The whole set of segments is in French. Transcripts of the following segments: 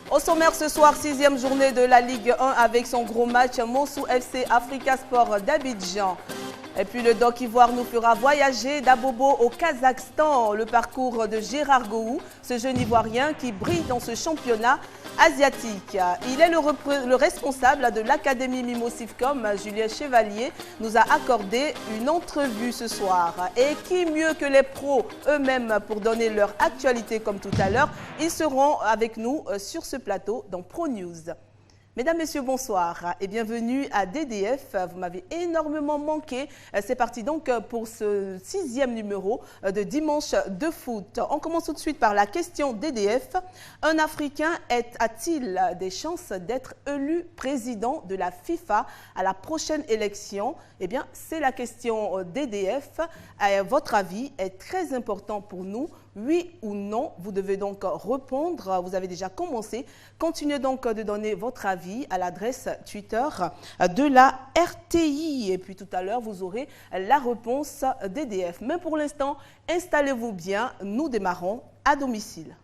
Au sommaire ce soir, 6e journée de la Ligue 1 avec son gros match Mossou FC Africa Sport d'Abidjan. Et puis le Doc Ivoire nous fera voyager d'Abobo au Kazakhstan. Le parcours de Gérard Gouhou, ce jeune Ivoirien qui brille dans ce championnat asiatique. Il est le responsable de l'Académie Mimosifcom, Julien Chevalier, nous a accordé une entrevue ce soir. Et qui mieux que les pros eux-mêmes pour donner leur actualité comme tout à l'heure. Ils seront avec nous sur ce plateau dans Pro News. Mesdames, Messieurs, bonsoir et bienvenue à DDF. Vous m'avez énormément manqué. C'est parti donc pour ce 6e numéro de Dimanche de foot. On commence tout de suite par la question DDF. Un Africain a-t-il des chances d'être élu président de la FIFA à la prochaine élection? Eh bien, c'est la question DDF. Votre avis est très important pour nous. Oui ou non, vous devez donc répondre. Vous avez déjà commencé. Continuez donc de donner votre avis à l'adresse Twitter de la RTI. Et puis tout à l'heure, vous aurez la réponse d'EDF. Mais pour l'instant, installez-vous bien. Nous démarrons à domicile.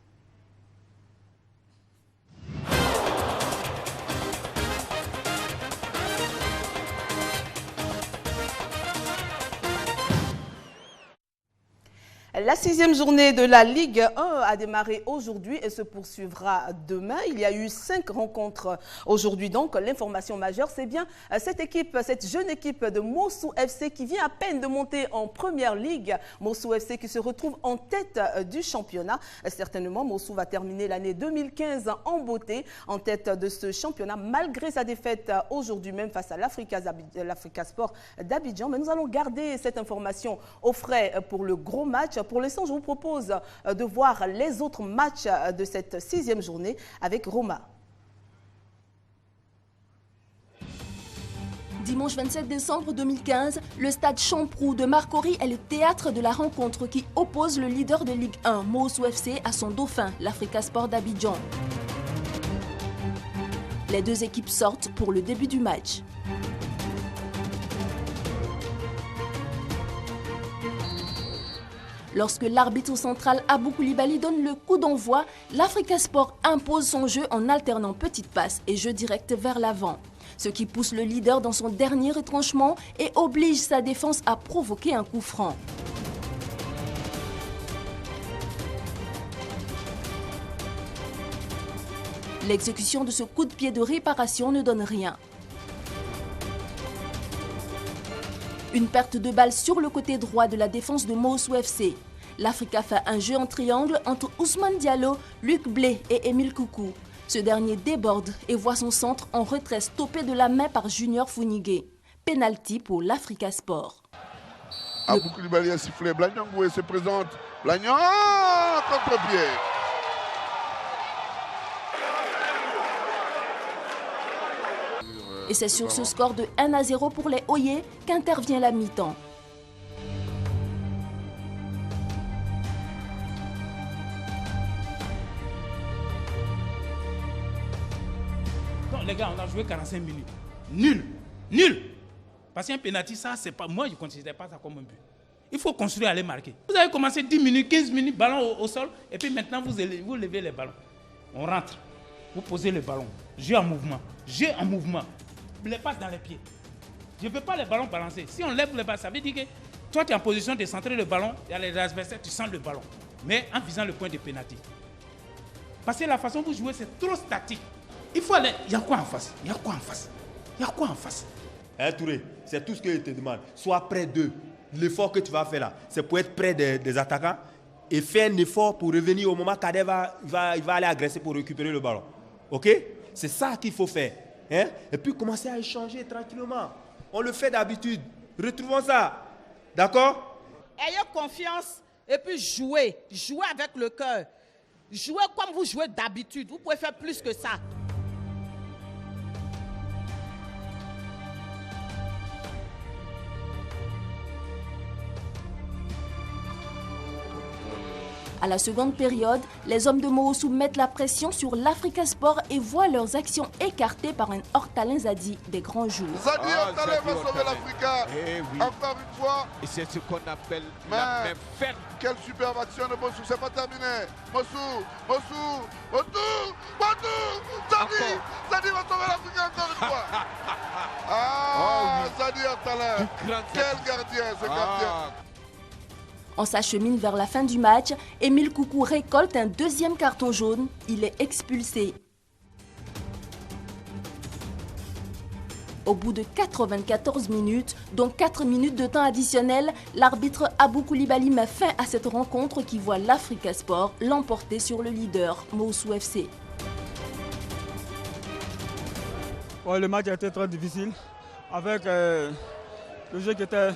La 6e journée de la Ligue 1 a démarré aujourd'hui et se poursuivra demain. Il y a eu 5 rencontres aujourd'hui. Donc, l'information majeure, c'est bien cette jeune équipe de Mossou FC qui vient à peine de monter en première ligue. Mossou FC qui se retrouve en tête du championnat. Certainement, Mossou va terminer l'année 2015 en beauté, en tête de ce championnat, malgré sa défaite aujourd'hui même face à l'Africa Sport d'Abidjan. Mais nous allons garder cette information au frais pour le gros match. Pour l'instant, je vous propose de voir les autres matchs de cette 6e journée avec Roma. Dimanche 27 décembre 2015, le stade Champrou de Marcory est le théâtre de la rencontre qui oppose le leader de Ligue 1, Mossou FC, à son dauphin, l'Africa Sport d'Abidjan. Les deux équipes sortent pour le début du match. Lorsque l'arbitre central Abou Koulibaly donne le coup d'envoi, l'Africa Sport impose son jeu en alternant petites passes et jeu direct vers l'avant. Ce qui pousse le leader dans son dernier retranchement et oblige sa défense à provoquer un coup franc. L'exécution de ce coup de pied de réparation ne donne rien. Une perte de balle sur le côté droit de la défense de Mossou FC. L'Africa fait un jeu en triangle entre Ousmane Diallo, Luc Blé et Émile Koukou. Ce dernier déborde et voit son centre en retrait stoppé de la main par Junior Founigué. Penalty pour l'Africa Sport. Abou Koulibaly a sifflé. Blagnan se présente. Blagnan, contre-pied. Et c'est sur ce score de 1-0 pour les Oyers qu'intervient la mi-temps. Non, les gars, on a joué 45 minutes. Nul. Nul. Parce qu'un pénalty, ça, c'est pas. Moi, je ne considère pas ça comme un but. Il faut construire, aller marquer. Vous avez commencé 10 minutes, 15 minutes, ballon au sol, et puis maintenant, vous levez les ballons. On rentre. Vous posez le ballon. Jeu en mouvement. Jeu en mouvement. Les passes dans les pieds. Je ne veux pas les ballons balancer. Si on lève le ballon, ça veut dire que toi, tu es en position de centrer le ballon, il y a les adversaires, tu sens le ballon. Mais en visant le point de pénalty. Parce que la façon dont vous jouez, c'est trop statique. Il faut aller. Il y a quoi en face? Il y a quoi en face? Il y a quoi en face? Touré, c'est tout ce que je te demande. Sois près d'eux. L'effort que tu vas faire là, c'est pour être près des attaquants et faire un effort pour revenir au moment qu'Adé va aller agresser pour récupérer le ballon. OK? C'est ça qu'il faut faire. Hein? Et puis commencer à échanger tranquillement. On le fait d'habitude. Retrouvons ça. D'accord? Ayez confiance et puis jouez. Jouez avec le cœur. Jouez comme vous jouez d'habitude. Vous pouvez faire plus que ça. À la seconde période, les hommes de Moossou mettent la pression sur l'Africa Sport et voient leurs actions écartées par un Hortalin Zadi des grands jours. Zadi Hortalin va sauver l'Africa. Oui. Encore une fois. Et c'est ce qu'on appelle la main ferme. Quelle superbe action de Moossou, c'est pas terminé. Moossou, Zadi va sauver l'Africa encore une fois. Zadi Hortalin. Quel gardien ce gardien. On s'achemine vers la fin du match. Émile Coucou récolte un deuxième carton jaune. Il est expulsé. Au bout de 94 minutes, dont 4 minutes de temps additionnel, l'arbitre Abou Koulibaly met fin à cette rencontre qui voit l'Africa Sport l'emporter sur le leader Moossou FC. Ouais, le match a été très difficile. Avec le jeu qui était...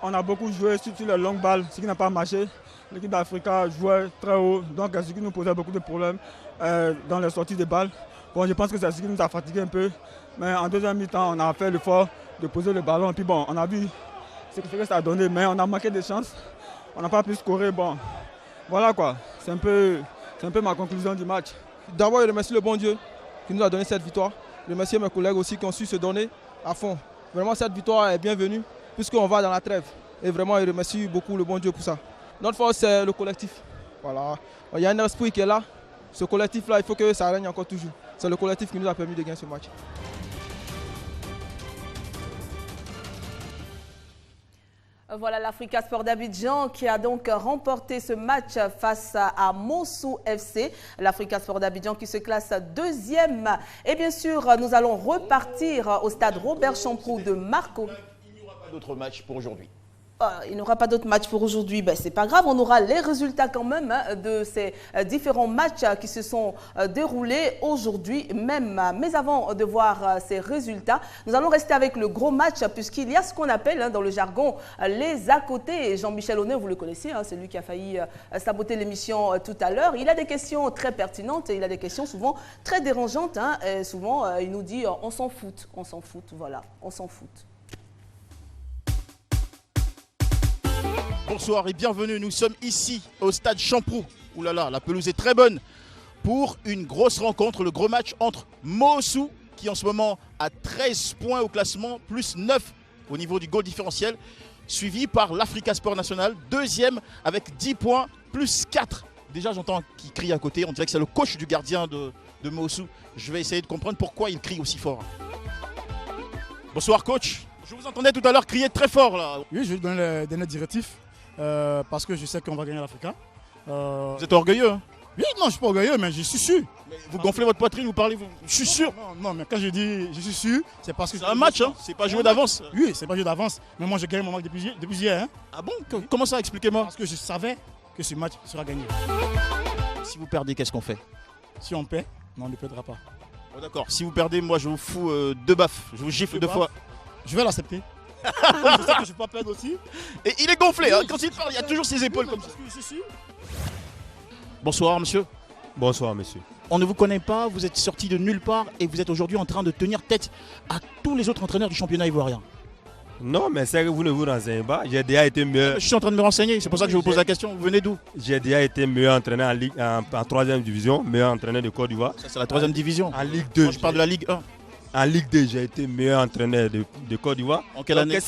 On a beaucoup joué sur les longues balles, ce qui n'a pas marché. L'équipe d'Africa jouait très haut, donc ce qui nous posait beaucoup de problèmes dans les sorties de balles. Bon, je pense que c'est ce qui nous a fatigué un peu. Mais en deuxième mi-temps, on a fait l'effort de poser le ballon. Puis bon, on a vu ce que ça a donné, mais on a manqué de chance. On n'a pas pu scorer. Bon, voilà quoi. C'est un peu ma conclusion du match. D'abord, je remercie le bon Dieu qui nous a donné cette victoire. Je remercie mes collègues aussi qui ont su se donner à fond. Vraiment, cette victoire est bienvenue puisqu'on va dans la trêve. Et vraiment, je remercie beaucoup le bon Dieu pour ça. Notre force, c'est le collectif. Voilà. Il y a un esprit qui est là. Ce collectif-là, il faut que ça règne encore toujours. C'est le collectif qui nous a permis de gagner ce match. Voilà l'Africa Sport d'Abidjan qui a donc remporté ce match face à Moossou FC. L'Africa Sport d'Abidjan qui se classe deuxième. Et bien sûr, nous allons repartir au stade Robert Champrou de Marco. Il n'y aura pas d'autres matchs pour aujourd'hui. Il n'y aura pas d'autres matchs pour aujourd'hui, ben, c'est pas grave, on aura les résultats quand même de ces différents matchs qui se sont déroulés aujourd'hui même. Mais avant de voir ces résultats, nous allons rester avec le gros match puisqu'il y a ce qu'on appelle dans le jargon les à côté. Jean-Michel Honnet, vous le connaissez, c'est lui qui a failli saboter l'émission tout à l'heure. Il a des questions très pertinentes et il a des questions souvent très dérangeantes. Et souvent, il nous dit on s'en fout, voilà, on s'en fout. Bonsoir et bienvenue, nous sommes ici au stade Champrou. Ouh là là, la pelouse est très bonne pour une grosse rencontre, le gros match entre Moossou qui en ce moment a 13 points au classement, plus 9 au niveau du goal différentiel, suivi par l'Africa Sport National, deuxième avec 10 points, plus 4. Déjà j'entends qu'il crie à côté, on dirait que c'est le coach du gardien de Moossou. Je vais essayer de comprendre pourquoi il crie aussi fort. Bonsoir coach, je vous entendais tout à l'heure crier très fort là. Oui, je vais donner les derniers directifs. Parce que je sais qu'on va gagner l'Africa. Vous êtes orgueilleux hein? Oui, non, je ne suis pas orgueilleux, mais je suis sûr. Mais vous gonflez votre poitrine, vous parlez, je suis sûr. Non, mais quand je dis je suis sûr, c'est parce que... C'est un match, hein? C'est pas joué d'avance. Oui, c'est pas joué d'avance. Mais moi, je gagne mon match depuis hier. Hein? Ah bon? Comment ça, expliquez-moi? Parce que je savais que ce match sera gagné. Si vous perdez, qu'est-ce qu'on fait? Si on perd, non, on ne perdra pas. Oh, d'accord, si vous perdez, moi je vous fous 2 baffes, je vous gifle 2 fois. Je vais l'accepter. Je sais que je ne vais pas perdre aussi. Et il est gonflé, hein. Quand il parle, il y a toujours ses épaules comme ça. Bonsoir monsieur. Bonsoir monsieur. On ne vous connaît pas, vous êtes sorti de nulle part et vous êtes aujourd'hui en train de tenir tête à tous les autres entraîneurs du championnat ivoirien. Non, mais c'est que vous ne vous renseignez pas. J'ai déjà été meilleur. Je suis en train de me renseigner, c'est pour ça que je vous pose la question. Vous venez d'où? J'ai déjà été meilleur entraîneur en Ligue, en 3e division, meilleur entraîneur de Côte d'Ivoire. Ça, c'est la 3e division. En Ligue 2. Moi, je parle de la Ligue 1. En Ligue 2, j'ai été meilleur entraîneur de Côte d'Ivoire. En quelle année?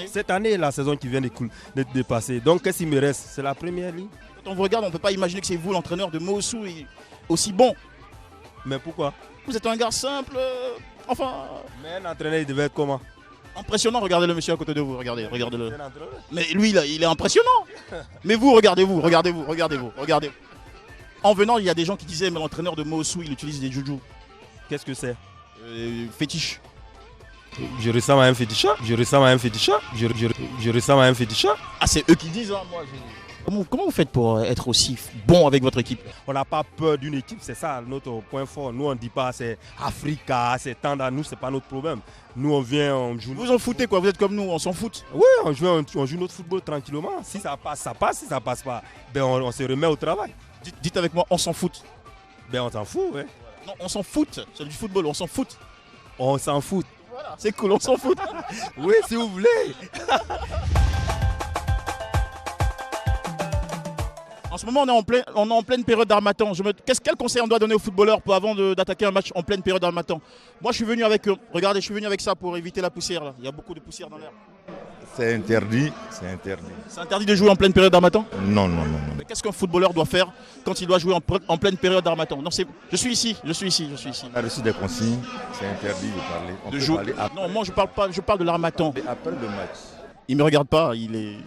Cette année, la saison qui vient de passer. Donc, qu'est-ce qui me reste? C'est la première ligue. Quand on vous regarde, on ne peut pas imaginer que c'est vous l'entraîneur de Moossou aussi bon. Mais pourquoi? Vous êtes un gars simple, enfin... Mais un entraîneur, il devait être comment? Impressionnant, regardez le monsieur à côté de vous, regardez-le. Mais lui, là, il est impressionnant. Mais vous, regardez-vous. En venant, il y a des gens qui disaient, mais l'entraîneur de Moossou, il utilise des joujou. Qu'est-ce que c'est? Fétiche. Je ressemble à un féticheur. Ah, c'est eux qui disent, hein, moi. Comment vous faites pour être aussi bon avec votre équipe? On n'a pas peur d'une équipe, c'est ça notre point fort. Nous on ne dit pas c'est Africa, c'est tendre à nous, c'est pas notre problème. Nous on vient, on joue. Vous en foutez quoi? Vous êtes comme nous, on s'en fout? Oui, on joue notre football tranquillement. Si ça passe, ça passe. Si ça passe pas, ben on se remet au travail. Dites avec moi, on s'en fout. Ben on s'en fout, ouais. Non, on s'en fout, c'est du football, on s'en fout. On s'en fout. Voilà, c'est cool, on s'en fout. Oui, si vous voulez. En ce moment, on est en pleine période d'armatan. Quel conseil on doit donner aux footballeurs avant d'attaquer un match en pleine période d'armatan? Moi, je suis venu avec, regardez, je suis venu avec ça pour éviter la poussière. Là. Il y a beaucoup de poussière dans l'air. C'est interdit, c'est interdit. C'est interdit de jouer en pleine période d'armatan? Non, non, non. Mais qu'est-ce qu'un footballeur doit faire quand il doit jouer en pleine période d'armatan? Non, je suis ici. On a reçu des consignes, c'est interdit de parler. De jouer. Non, moi je parle pas, je parle de l'armatan. Après le match. Il me regarde pas, il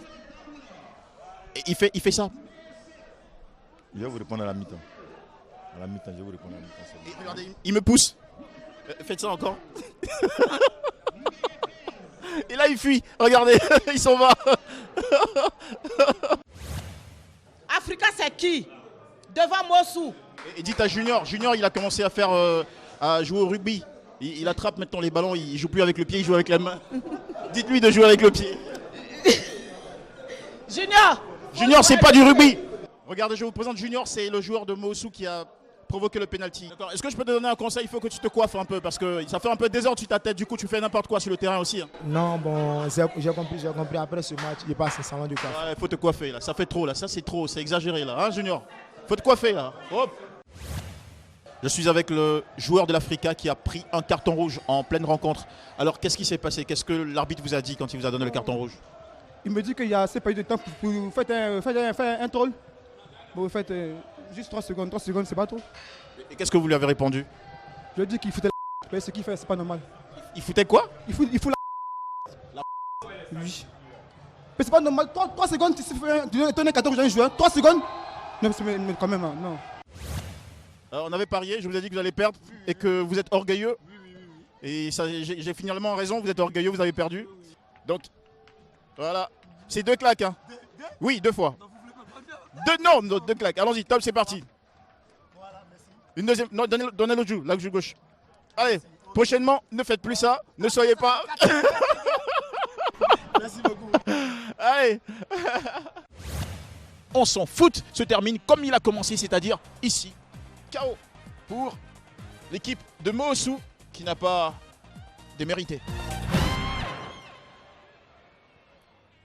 fait ça. Je vais vous répondre à la mi-temps. À la mi-temps, je vais vous répondre à la mi-temps. Regardez, il me pousse. Faites ça encore. Et là, il fuit. Regardez, il s'en va. Africa, c'est qui? Devant Mossou. Et dites à Junior. Junior, il a commencé à jouer au rugby. Il attrape maintenant les ballons. Il joue plus avec le pied, il joue avec la main. Dites-lui de jouer avec le pied. Junior. Junior, c'est pas du rugby. Regardez, je vous présente Junior. C'est le joueur de Mossou qui a provoquer le penalty. Est-ce que je peux te donner un conseil? Il faut que tu te coiffes un peu parce que ça fait un peu désordre sur ta tête. Du coup, tu fais n'importe quoi sur le terrain aussi. Hein. Non, bon, j'ai compris. Après ce match, il passe salon du coiffe. Ouais, il faut te coiffer là. Ça fait trop là. Ça, c'est trop. C'est exagéré là. Hein, Junior? Faut te coiffer là. Hop. Je suis avec le joueur de l'Africa qui a pris un carton rouge en pleine rencontre. Alors, qu'est-ce qui s'est passé? Qu'est-ce que l'arbitre vous a dit quand il vous a donné le carton rouge? Il me dit qu'il y a assez pas eu de temps pour faire un troll. Bon, vous faites juste 3 secondes. 3 secondes, c'est pas trop. Et qu'est-ce que vous lui avez répondu? Je lui ai dit qu'il foutait la ce qu'il fait, c'est pas normal. Il foutait quoi? Il fout la oui. Mais c'est pas normal, 3 secondes, tu donnes un carton rouge à un joueur, 3 secondes? Non, mais quand même, non. On avait parié, je vous ai dit que vous allez perdre et que vous êtes orgueilleux. Et j'ai finalement raison, vous êtes orgueilleux, vous avez perdu. Donc, voilà. C'est 2 claques, hein? Oui, 2 fois. 2 claques. Allons-y, top, c'est parti. Une deuxième. Non, donnez l'autre joue, la joue gauche. Allez, prochainement, ne faites plus ça. Ne soyez pas. Merci beaucoup. Allez. On s'en fout se termine comme il a commencé, c'est-à-dire ici. KO pour l'équipe de Mossou qui n'a pas démérité.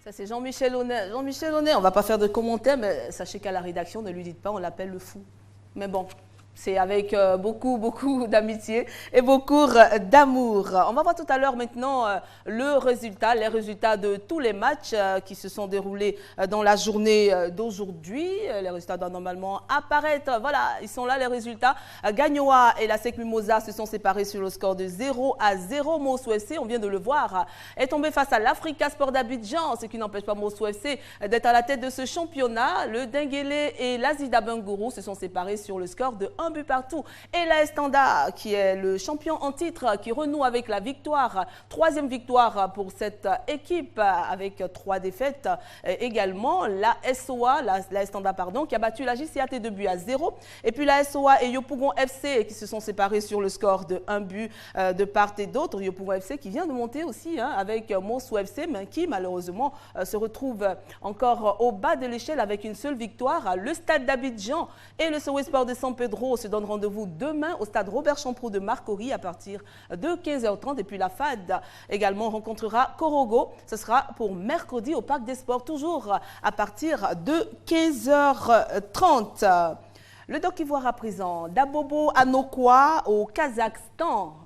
Ça c'est Jean-Michel Honnet. Jean-Michel Honnet, on ne va pas faire de commentaires, mais sachez qu'à la rédaction, ne lui dites pas, on l'appelle le fou. Mais bon, c'est avec beaucoup d'amitié et beaucoup d'amour. On va voir tout à l'heure maintenant les résultats de tous les matchs qui se sont déroulés dans la journée d'aujourd'hui. Les résultats doivent normalement apparaître. Voilà, ils sont là les résultats. Gagnoa et la SEC Mimosa se sont séparés sur le score de 0-0. Mossou FC, on vient de le voir, est tombé face à l'Africa Sport d'Abidjan, ce qui n'empêche pas Mossou FC d'être à la tête de ce championnat. Le Denguélé et l'Azida Bengourou se sont séparés sur le score de 1 but partout. Et la Estanda, qui est le champion en titre, qui renoue avec la victoire. 3e victoire pour cette équipe avec 3 défaites. Également, la SOA, la Estanda, pardon, qui a battu la JCAT 2 buts à 0. Et puis la SOA et Yopougon FC qui se sont séparés sur le score de 1 but de part et d'autre. Yopougon FC qui vient de monter aussi avec Mossou FC, mais qui malheureusement se retrouve encore au bas de l'échelle avec une seule victoire. Le stade d'Abidjan et le Sowe Sport de San Pedro se donnent rendez-vous demain au stade Robert Champrou de Marcory à partir de 15h30. Et puis la FAD également rencontrera Korogo. Ce sera pour mercredi au Parc des Sports, toujours à partir de 15h30. Le Doc Ivoire à présent, Dabobo Anokwa au Kazakhstan.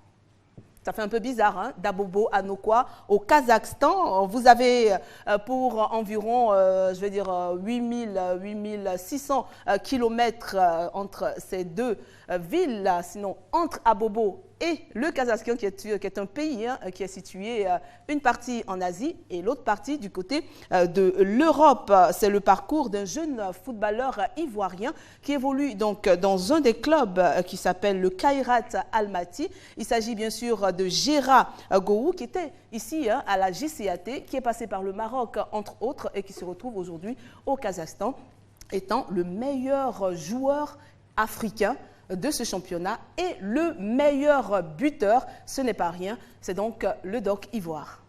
Ça fait un peu bizarre, hein? Dabobo Anokwa au Kazakhstan. Vous avez pour environ, 8600 kilomètres entre ces deux villes. Sinon, entre Abobo et le Kazakhstan, qui est un pays qui est situé une partie en Asie et l'autre partie du côté de l'Europe. C'est le parcours d'un jeune footballeur ivoirien qui évolue donc dans un des clubs qui s'appelle le Kairat Almaty. Il s'agit bien sûr de Gera Gowou qui était ici à la JCAT, qui est passé par le Maroc entre autres et qui se retrouve aujourd'hui au Kazakhstan, étant le meilleur joueur africain de ce championnat et le meilleur buteur. Ce n'est pas rien, c'est donc le Doc Ivoire.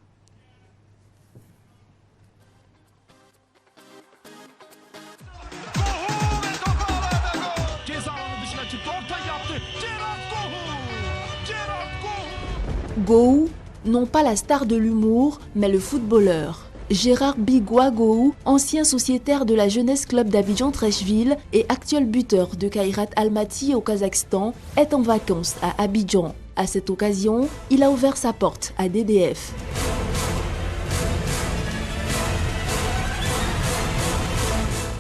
Gowou, non pas la star de l'humour, mais le footballeur. Gérard Bigouagou, ancien sociétaire de la Jeunesse Club d'Abidjan-Trècheville et actuel buteur de Kairat Almaty au Kazakhstan, est en vacances à Abidjan. À cette occasion, il a ouvert sa porte à DDF.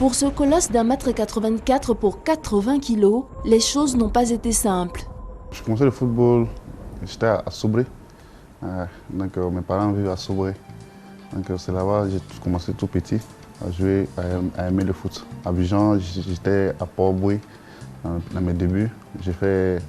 Pour ce colosse d'un mètre 84 pour 80 kg, les choses n'ont pas été simples. Je commençais le football, j'étais à Sobré. Donc mes parents vivent à Sobré. Donc c'est là-bas que j'ai commencé tout petit à jouer, à aimer le foot. À Abidjan, j'étais à Port-Boué dans mes débuts. J'ai fait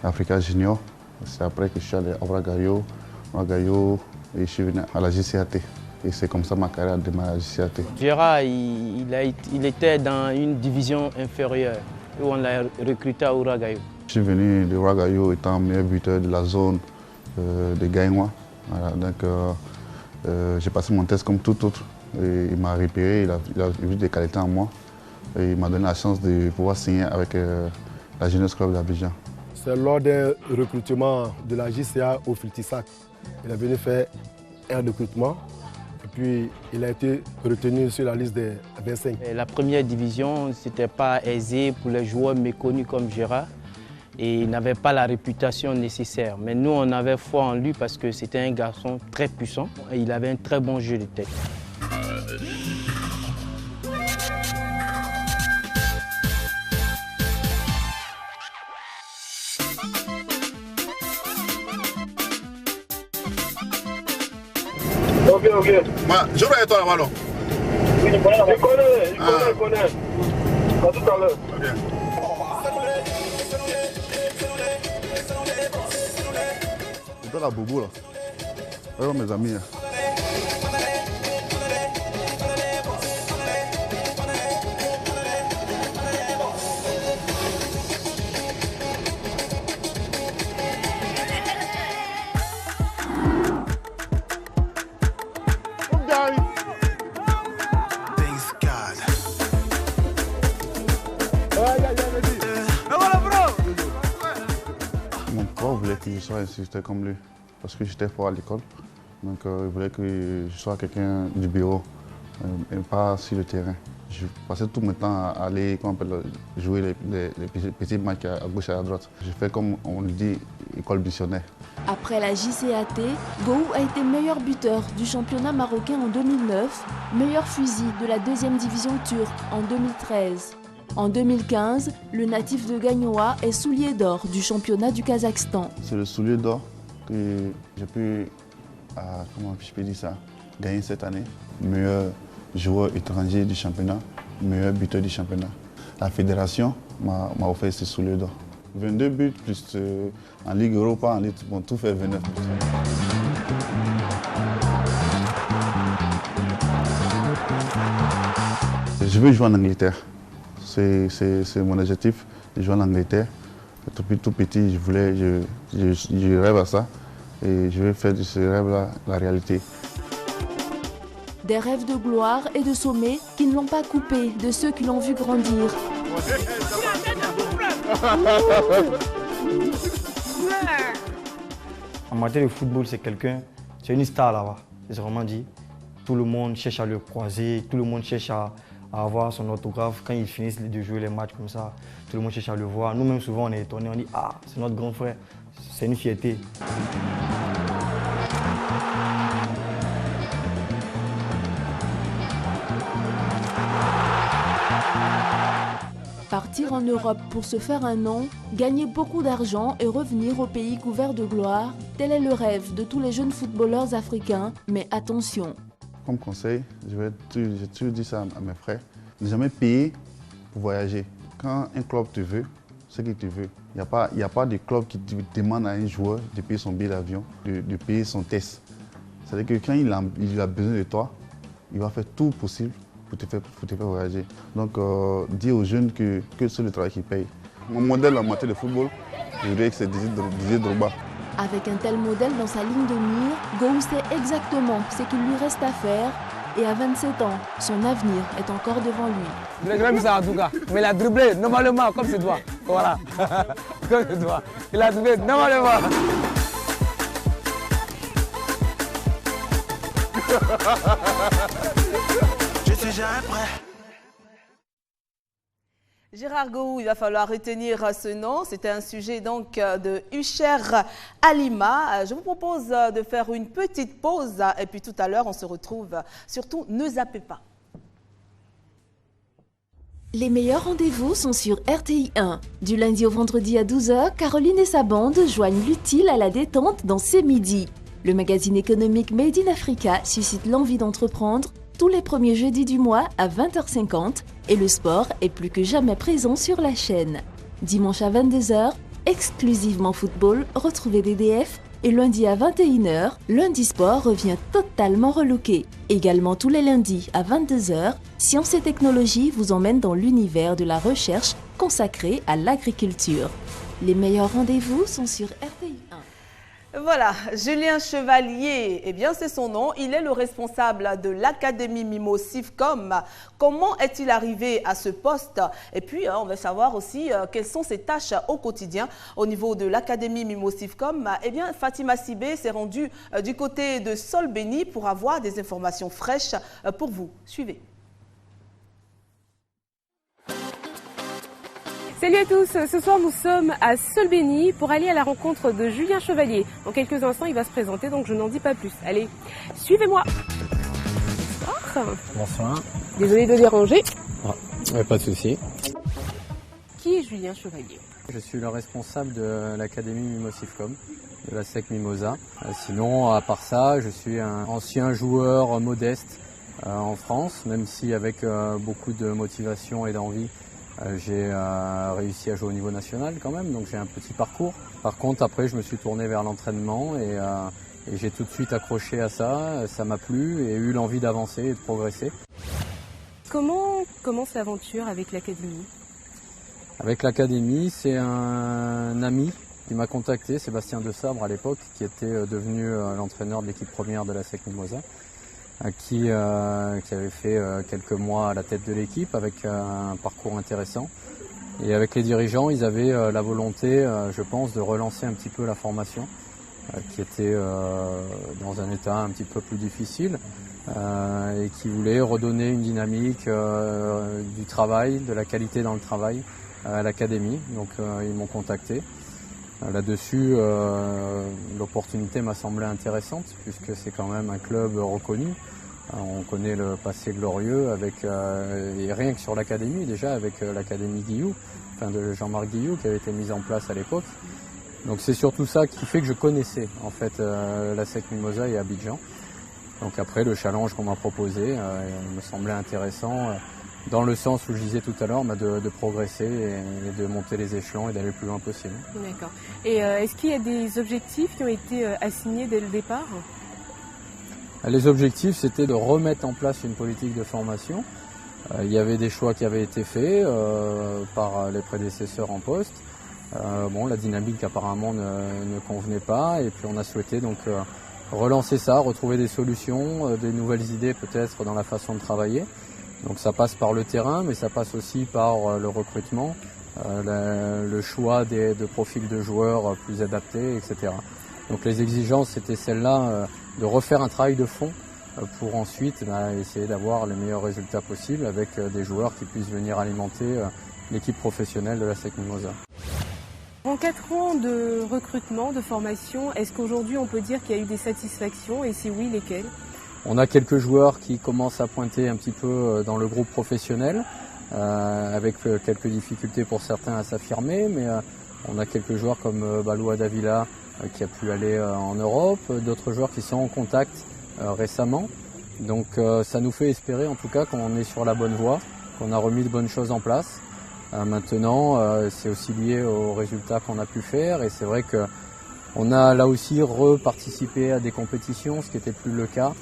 Africa Junior. C'est après que je suis allé à Ouagadougou et je suis venu à la JCAT. Et c'est comme ça ma carrière a démarré à la JCAT. Gérard, il était dans une division inférieure où on l'a recruté à Ouagadougou. Je suis venu de Ouagadougou étant meilleur buteur de la zone de Gaïnois. Voilà, donc j'ai passé mon test comme tout autre. Et il m'a repéré, il a vu des qualités en moi. Et il m'a donné la chance de pouvoir signer avec la Jeunesse Club d'Abidjan. C'est lors d'un recrutement de la JCA au Filtissac. Il est venu faire un recrutement. Et puis il a été retenu sur la liste des 25. La première division, ce n'était pas aisé pour les joueurs méconnus comme Gérard. Et il n'avait pas la réputation nécessaire. Mais nous, on avait foi en lui parce que c'était un garçon très puissant et il avait un très bon jeu de tête. Ok. Je vais être toi là-bas. Oui, je connais. À tout à l'heure. C'est la bobo là. Regarde mes amis là. Mon prof voulait que je sois instituteur comme lui, parce que j'étais fort à l'école. Donc il voulait que je sois quelqu'un du bureau et pas sur le terrain. Je passais tout mon temps à aller jouer les petits matchs à gauche et à droite. J'ai fait comme on le dit, école missionnaire. Après la JCAT, Gou a été meilleur buteur du championnat marocain en 2009, meilleur fusil de la 2e division turque en 2013. En 2015, le natif de Gaïnois est soulier d'or du championnat du Kazakhstan. C'est le soulier d'or que j'ai pu, comment je peux dire ça, gagner cette année. Meilleur joueur étranger du championnat, meilleur buteur du championnat. La fédération m'a offert ce soulier d'or. 22 buts plus en Ligue Europa, en Ligue, bon, tout fait 29 buts. Je veux jouer en Angleterre. C'est mon objectif, de jouer en Angleterre. Depuis tout petit, je rêve à ça et je vais faire de ce rêve-là la réalité. Des rêves de gloire et de sommet qui ne l'ont pas coupé de ceux qui l'ont vu grandir. En matière de football, c'est une star là-bas, c'est vraiment dit. Tout le monde cherche à le croiser, tout le monde cherche à avoir son autographe. Quand ils finissent de jouer les matchs comme ça, tout le monde cherche à le voir. Nous-mêmes, souvent, on est étonnés, on dit « Ah, c'est notre grand frère ». C'est une fierté. Partir en Europe pour se faire un nom, gagner beaucoup d'argent et revenir au pays couvert de gloire, tel est le rêve de tous les jeunes footballeurs africains. Mais attention. Comme conseil, j'ai toujours dit ça à mes frères, ne jamais payer pour voyager. Quand un club te veut, c'est qu'il te veut. Il n'y a pas de club qui demande à un joueur de payer son billet d'avion, de payer son test. C'est-à-dire que quand il a besoin de toi, il va faire tout possible pour te faire voyager. Donc, dis aux jeunes que c'est le travail qui paye. Mon modèle en matière de football, je dirais que c'est Didier Drogba. Avec un tel modèle dans sa ligne de mire, Gou sait exactement ce qu'il lui reste à faire. Et à 27 ans, son avenir est encore devant lui. Je l'ai vu ça en tout cas. Mais il a dribblé normalement comme c'est doit. Voilà. Comme c'est doit. Il a dribblé normalement. Je suis jamais prêt. Gérard Gou, il va falloir retenir ce nom. C'était un sujet donc de Usher Halima. Je vous propose de faire une petite pause et puis tout à l'heure on se retrouve. Surtout, ne zappez pas. Les meilleurs rendez-vous sont sur RTI 1. Du lundi au vendredi à 12h, Caroline et sa bande joignent l'utile à la détente dans C'est Midi. Le magazine économique Made in Africa suscite l'envie d'entreprendre tous les premiers jeudis du mois à 20h50 et le sport est plus que jamais présent sur la chaîne. Dimanche à 22h, exclusivement football, retrouvez DDF et lundi à 21h, Lundi Sport revient totalement relooké. Également tous les lundis à 22h, Sciences et Technologies vous emmène dans l'univers de la recherche consacrée à l'agriculture. Les meilleurs rendez-vous sont sur RTI 1. Voilà, Julien Chevalier, eh bien c'est son nom, il est le responsable de l'Académie Mimo Civcom. Comment est-il arrivé à ce poste? Et puis on va savoir aussi quelles sont ses tâches au quotidien au niveau de l'Académie Mimo Civcom. Eh bien Fatima Sibé s'est rendue du côté de Solbeni pour avoir des informations fraîches pour vous. Suivez. Salut à tous, ce soir nous sommes à Solbeni pour aller à la rencontre de Julien Chevalier. Dans quelques instants il va se présenter donc je n'en dis pas plus. Allez, suivez-moi. Bonsoir. Bonsoir. Désolé de déranger. Pas de souci. Qui est Julien Chevalier? Je suis le responsable de l'Académie Mimo Civcom, de la SEC Mimosa. Sinon, à part ça, je suis un ancien joueur modeste en France, même si avec beaucoup de motivation et d'envie, j'ai réussi à jouer au niveau national quand même, donc j'ai un petit parcours. Par contre, après, je me suis tourné vers l'entraînement et j'ai tout de suite accroché à ça. Ça m'a plu et eu l'envie d'avancer et de progresser. Comment commence l'aventure avec l'Académie? Avec l'Académie, c'est un ami qui m'a contacté, Sébastien De Sabre à l'époque, qui était devenu l'entraîneur de l'équipe première de la SEC Mimosa. Qui avait fait quelques mois à la tête de l'équipe avec un parcours intéressant. Et avec les dirigeants, ils avaient la volonté, je pense, de relancer un petit peu la formation, qui était dans un état un petit peu plus difficile, et qui voulait redonner une dynamique du travail, de la qualité dans le travail à l'académie. Donc ils m'ont contacté. Là-dessus, l'opportunité m'a semblé intéressante puisque c'est quand même un club reconnu. On connaît le passé glorieux avec, et rien que sur l'académie déjà, avec l'académie Guillou, enfin de Jean-Marc Guillou qui avait été mise en place à l'époque. Donc c'est surtout ça qui fait que je connaissais en fait la SEC Mimosa et Abidjan. Donc après le challenge qu'on m'a proposé me semblait intéressant. Dans le sens où je disais tout à l'heure, de progresser et de monter les échelons et d'aller le plus loin possible. D'accord. Et est-ce qu'il y a des objectifs qui ont été assignés dès le départ? Les objectifs, c'était de remettre en place une politique de formation. Il y avait des choix qui avaient été faits par les prédécesseurs en poste. La dynamique apparemment ne convenait pas et puis on a souhaité donc relancer ça, retrouver des solutions, des nouvelles idées peut-être dans la façon de travailler. Donc ça passe par le terrain, mais ça passe aussi par le recrutement, le choix de profils de joueurs plus adaptés, etc. Donc les exigences, c'était celle-là, de refaire un travail de fond pour ensuite essayer d'avoir les meilleurs résultats possibles avec des joueurs qui puissent venir alimenter l'équipe professionnelle de la SEC Mimosa. En 4 ans de recrutement, de formation, est-ce qu'aujourd'hui on peut dire qu'il y a eu des satisfactions et si oui, lesquelles? On a quelques joueurs qui commencent à pointer un petit peu dans le groupe professionnel, avec quelques difficultés pour certains à s'affirmer, mais on a quelques joueurs comme Baloua Davila qui a pu aller en Europe, d'autres joueurs qui sont en contact récemment. Donc ça nous fait espérer en tout cas qu'on est sur la bonne voie, qu'on a remis de bonnes choses en place. Maintenant, c'est aussi lié aux résultats qu'on a pu faire et c'est vrai qu'on a là aussi reparticipé à des compétitions, ce qui n'était plus le cas.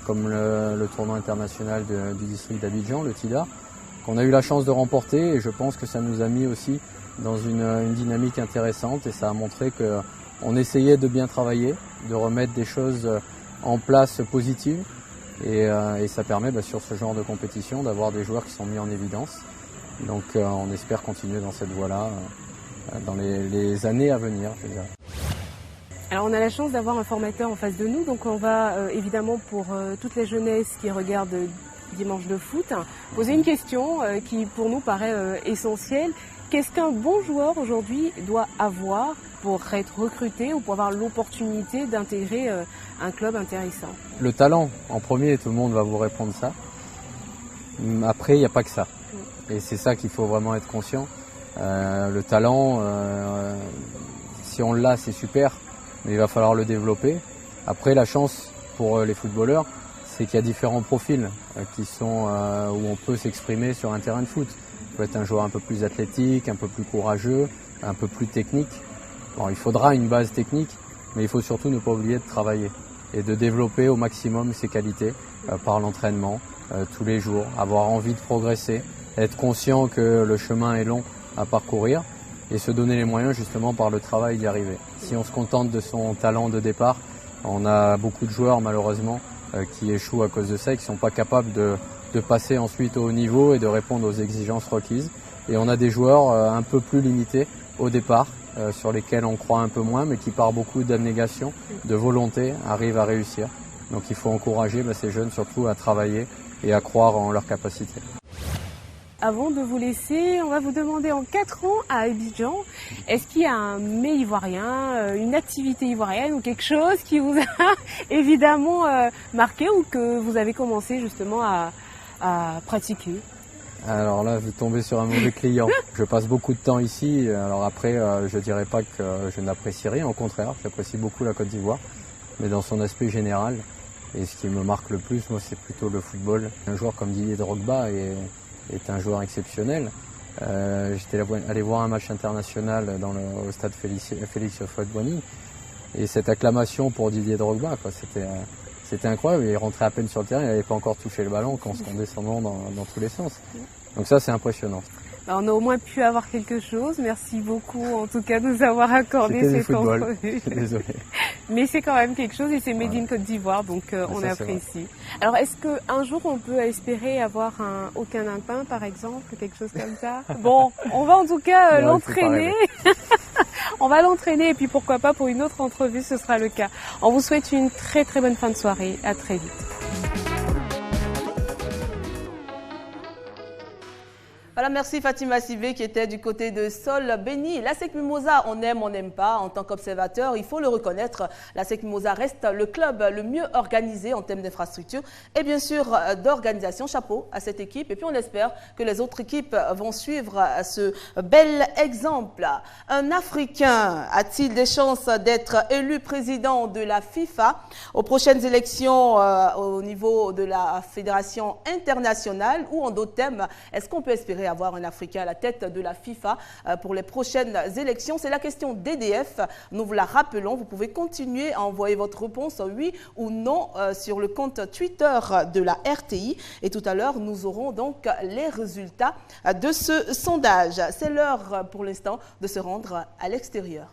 Comme le tournoi international du district d'Abidjan, le TIDA, qu'on a eu la chance de remporter et je pense que ça nous a mis aussi dans une dynamique intéressante et ça a montré qu'on essayait de bien travailler, de remettre des choses en place positives et ça permet sur ce genre de compétition d'avoir des joueurs qui sont mis en évidence. Donc on espère continuer dans cette voie-là dans les années à venir, je dirais. Alors on a la chance d'avoir un formateur en face de nous, donc on va évidemment pour toute la jeunesse qui regarde Dimanche de foot, poser une question qui pour nous paraît essentielle. Qu'est-ce qu'un bon joueur aujourd'hui doit avoir pour être recruté ou pour avoir l'opportunité d'intégrer un club intéressant? Le talent, en premier, tout le monde va vous répondre ça. Après, il n'y a pas que ça. Et c'est ça qu'il faut vraiment être conscient. Le talent, si on l'a, c'est super, mais il va falloir le développer. Après, la chance pour les footballeurs, c'est qu'il y a différents profils qui sont où on peut s'exprimer sur un terrain de foot. Il peut être un joueur un peu plus athlétique, un peu plus courageux, un peu plus technique. Bon, il faudra une base technique, mais il faut surtout ne pas oublier de travailler et de développer au maximum ses qualités par l'entraînement tous les jours, avoir envie de progresser, être conscient que le chemin est long à parcourir et se donner les moyens justement par le travail d'y arriver. Si on se contente de son talent de départ, on a beaucoup de joueurs malheureusement qui échouent à cause de ça et qui ne sont pas capables de passer ensuite au haut niveau et de répondre aux exigences requises. Et on a des joueurs un peu plus limités au départ, sur lesquels on croit un peu moins, mais qui par beaucoup d'abnégation, de volonté, arrivent à réussir. Donc il faut encourager ces jeunes surtout à travailler et à croire en leurs capacités. Avant de vous laisser, on va vous demander en 4 ans à Abidjan, est-ce qu'il y a un mets ivoirien, une activité ivoirienne ou quelque chose qui vous a évidemment marqué ou que vous avez commencé justement à pratiquer? Alors là, je vais tomber sur un mauvais client. Je passe beaucoup de temps ici, alors après, je dirais pas que je n'apprécie rien, au contraire, j'apprécie beaucoup la Côte d'Ivoire, mais dans son aspect général. Et ce qui me marque le plus, moi, c'est plutôt le football. Un joueur comme Didier Drogba est un joueur exceptionnel. J'étais allé voir un match international au stade Félix Houphouët-Boigny, et cette acclamation pour Didier Drogba, c'était incroyable. Il rentrait à peine sur le terrain, il n'avait pas encore touché le ballon quand on se rendait son nom dans tous les sens. Donc ça, c'est impressionnant. On a au moins pu avoir quelque chose. Merci beaucoup en tout cas de nous avoir accordé cette entrevue. Désolé. Mais c'est quand même quelque chose et c'est Made in Côte d'Ivoire, donc on apprécie. Alors est-ce qu'un jour on peut espérer avoir un aucun impin par exemple, quelque chose comme ça? Bon, on va en tout cas l'entraîner. On va l'entraîner et puis pourquoi pas pour une autre entrevue, ce sera le cas. On vous souhaite une très très bonne fin de soirée. À très vite. Voilà, merci Fatima Sibé qui était du côté de Sol Béni. La SEC Mimosa, on aime, on n'aime pas. En tant qu'observateur, il faut le reconnaître, la SEC Mimosa reste le club le mieux organisé en termes d'infrastructure et bien sûr d'organisation. Chapeau à cette équipe. Et puis on espère que les autres équipes vont suivre ce bel exemple. Un Africain a-t-il des chances d'être élu président de la FIFA aux prochaines élections au niveau de la Fédération internationale ou en d'autres thèmes? Est-ce qu'on peut espérer avoir un Africain à la tête de la FIFA pour les prochaines élections? C'est la question d'EDF. Nous vous la rappelons. Vous pouvez continuer à envoyer votre réponse oui ou non sur le compte Twitter de la RTI. Et tout à l'heure, nous aurons donc les résultats de ce sondage. C'est l'heure pour l'instant de se rendre à l'extérieur.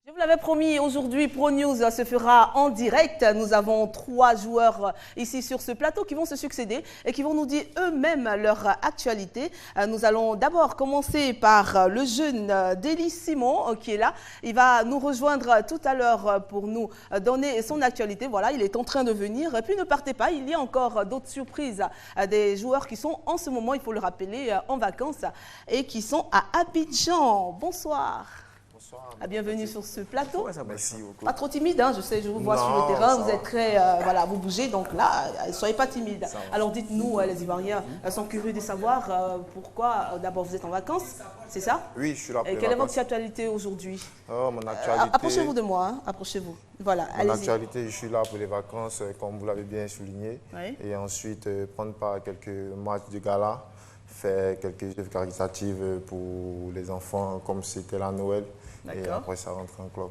Je vous l'avais promis, aujourd'hui, ProNews se fera en direct. Nous avons 3 joueurs ici sur ce plateau qui vont se succéder et qui vont nous dire eux-mêmes leur actualité. Nous allons d'abord commencer par le jeune Délis Simon qui est là. Il va nous rejoindre tout à l'heure pour nous donner son actualité. Voilà, il est en train de venir. Et puis ne partez pas, il y a encore d'autres surprises. Des joueurs qui sont en ce moment, il faut le rappeler, en vacances et qui sont à Abidjan. Bonsoir. Bienvenue sur ce plateau. Merci beaucoup. Pas trop timide, hein, je sais, je vous vois sur le terrain, vous êtes très, voilà, vous bougez, donc là, soyez pas timide. Alors dites-nous, les Ivoiriens sont curieux de savoir pourquoi, d'abord vous êtes en vacances, c'est ça? Oui, je suis là pour les Quelle est vacances. votre actualité aujourd'hui? Oh, mon actualité... Approchez-vous de moi, hein, approchez-vous. Voilà, mon actualité, je suis là pour les vacances, comme vous l'avez bien souligné. Oui. Et ensuite, prendre part à quelques matchs de gala, faire quelques œuvres caritatives pour les enfants, comme c'était la Noël. Et après, ça rentre en club.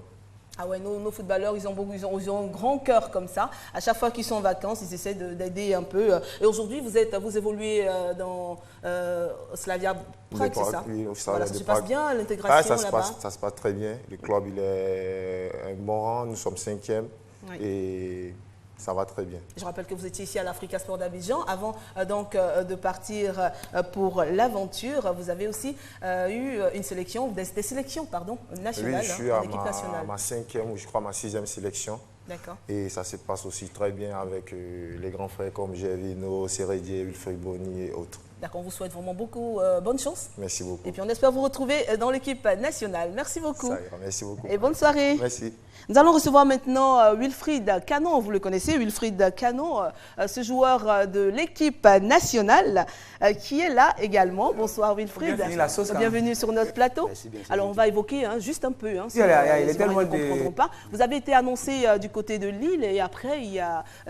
Ah ouais, nos footballeurs, ils ont un grand cœur comme ça. À chaque fois qu'ils sont en vacances, ils essaient d'aider un peu. Et aujourd'hui, vous évoluez dans Slavia Prague, c'est ça? Oui, voilà, ça se passe bien, l'intégration là-bas? Ça se passe très bien. Le club, il est un bon rang. Nous sommes 5e. Oui. Et Ça va très bien. Je rappelle que vous étiez ici à l'Africa Sport d'Abidjan. Avant de partir pour l'aventure, vous avez aussi eu une sélection, des sélections nationales, oui, je suis en à équipe nationale. ma 5e ou je crois ma 6e sélection. D'accord. Et ça se passe aussi très bien avec les grands frères comme Gervinho, Seredier, Wilfried Bony et autres. D'accord, on vous souhaite vraiment beaucoup bonne chance. Merci beaucoup. Et puis on espère vous retrouver dans l'équipe nationale. Merci beaucoup. Ça ira, merci beaucoup. Et bonne soirée. Merci. Nous allons recevoir maintenant Wilfried Canon. Vous le connaissez, Wilfried Canon, ce joueur de l'équipe nationale qui est là également. Bonsoir Wilfried. Bienvenue sur notre plateau. Merci, alors on va évoquer juste un peu. Il est tellement ne comprendront pas. Vous avez été annoncé du côté de Lille et après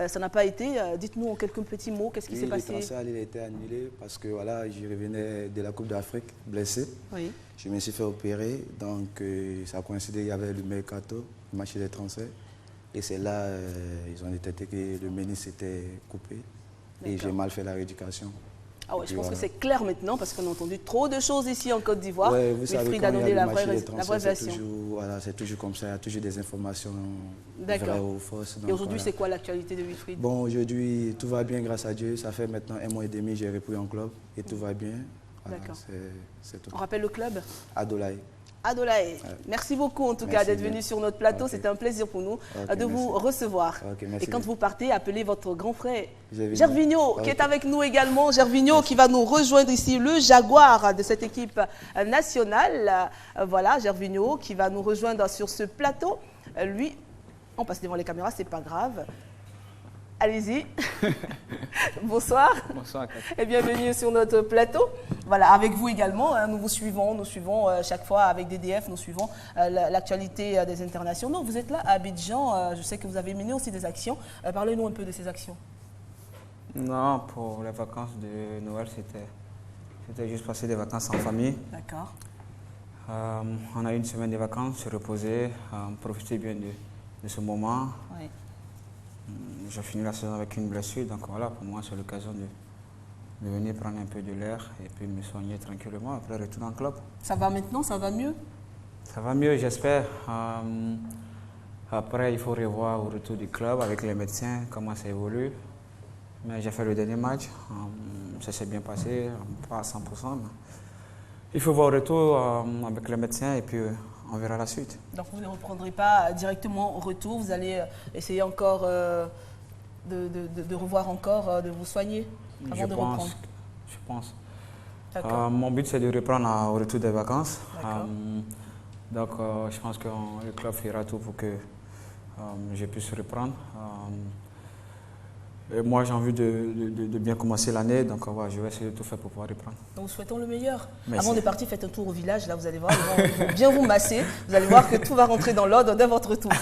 ça n'a pas été. Dites-nous en quelques petits mots, qu'est-ce qui s'est passé? Le transfert à Lille a été annulé parce que voilà, je revenais de la Coupe d'Afrique blessé. Oui. Je me suis fait opérer, donc ça a coïncidé, il y avait le mercato, le marché des transferts. Et c'est là, ils ont détecté que le ménisque était coupé et j'ai mal fait la rééducation. Ah ouais, je pense que c'est clair maintenant parce qu'on a entendu trop de choses ici en Côte d'Ivoire. Ouais, vous savez, quand il y a le marché des transferts, c'est toujours comme ça, il y a toujours des informations vraies ou fausses. Et aujourd'hui, c'est quoi l'actualité de Wilfried? Bon, aujourd'hui, tout va bien grâce à Dieu. Ça fait maintenant 1 mois et demi que j'ai repris en club et tout va bien. Voilà, d'accord. C'est tout. On rappelle le club? Adolaï. Adolaï. Merci beaucoup en tout cas d'être venu sur notre plateau. C'était un plaisir pour nous de vous recevoir. Et quand vous partez, appelez votre grand frère Gervinho qui est avec nous également. Gervinho qui va nous rejoindre ici, le jaguar de cette équipe nationale. Voilà, Gervinho qui va nous rejoindre sur ce plateau. Lui, on passe devant les caméras, c'est pas grave. Allez-y. Bonsoir. Bonsoir. Et bienvenue sur notre plateau. Voilà, avec vous également, nous vous suivons. Nous suivons chaque fois avec DDF, nous suivons l'actualité des internationaux. Vous êtes là à Abidjan. Je sais que vous avez mené aussi des actions. Parlez-nous un peu de ces actions. Non, pour les vacances de Noël, c'était juste passer des vacances en famille. D'accord. On a eu une semaine de vacances, se reposer, profiter bien de ce moment. Oui. J'ai fini la saison avec une blessure, donc voilà, pour moi, c'est l'occasion de venir prendre un peu de l'air et puis me soigner tranquillement, après retourner en club. Ça va maintenant? Ça va mieux? Ça va mieux, j'espère. Après, il faut revoir au retour du club avec les médecins, comment ça évolue. Mais j'ai fait le dernier match, ça s'est bien passé, pas à 100%. Mais il faut voir au retour avec les médecins et puis on verra la suite. Donc vous ne reprendrez pas directement au retour, vous allez essayer encore de revoir encore, de vous soigner avant de reprendre? Je pense. Mon but c'est de reprendre au retour des vacances. Donc je pense que le club fera tout pour que je puisse reprendre. Et moi j'ai envie de bien commencer l'année, donc je vais essayer de tout faire pour pouvoir reprendre. Donc nous souhaitons le meilleur. Merci. Avant de partir, faites un tour au village, là vous allez voir, ils vont bien vous masser. Vous allez voir que tout va rentrer dans l'ordre dès votre retour.